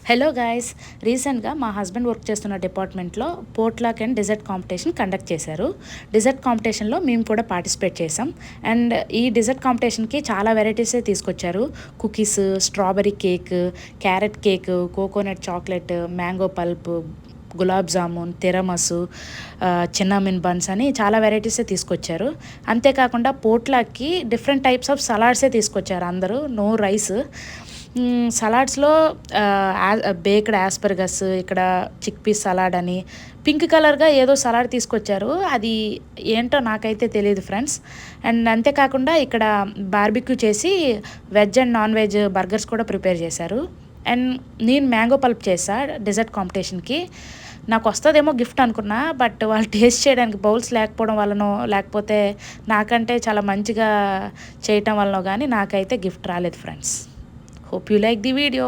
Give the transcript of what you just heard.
Hello guys, రీసెంట్గా మా husband work చేస్తున్న డిపార్ట్మెంట్లో పోట్లాక్ అండ్ డిజర్ట్ కాంపిటీషన్ కండక్ట్ చేశారు. డిజర్ట్ కాంపిటీషన్లో మేము కూడా పార్టిసిపేట్ చేసాం. అండ్ ఈ డిజర్ట్ కాంపిటీషన్కి చాలా వెరైటీసే తీసుకొచ్చారు. Cookies, strawberry cake, carrot cake, coconut chocolate, mango pulp, gulab jamun, tiramisu, cinnamon buns అని చాలా వెరైటీసే తీసుకొచ్చారు. అంతేకాకుండా పోట్లాక్కి డిఫరెంట్ టైప్స్ ఆఫ్ సలాడ్సే తీసుకొచ్చారు అందరూ, నో రైస్. సలాడ్స్లో బేక్డ్ యాస్పర్గస్, ఇక్కడ చిక్ పీస్ సలాడ్ అని పింక్ కలర్గా ఏదో సలాడ్ తీసుకొచ్చారు. అది ఏంటో నాకైతే తెలియదు ఫ్రెండ్స్. అండ్ అంతేకాకుండా ఇక్కడ బార్బిక్యూ చేసి veg and non veg burgers కూడా ప్రిపేర్ చేశారు. అండ్ నేను మ్యాంగో పల్ప్ చేసా డెజర్ట్ కాంపిటీషన్కి. నాకు వస్తుందేమో గిఫ్ట్ అనుకున్నా, బట్ వాళ్ళు టేస్ట్ చేయడానికి బౌల్స్ లేకపోవడం వల్లనో, లేకపోతే నాకంటే చాలా మంచిగా చేయటం వల్లనో కానీ నాకైతే గిఫ్ట్ రాలేదు friends. Hope you like the video.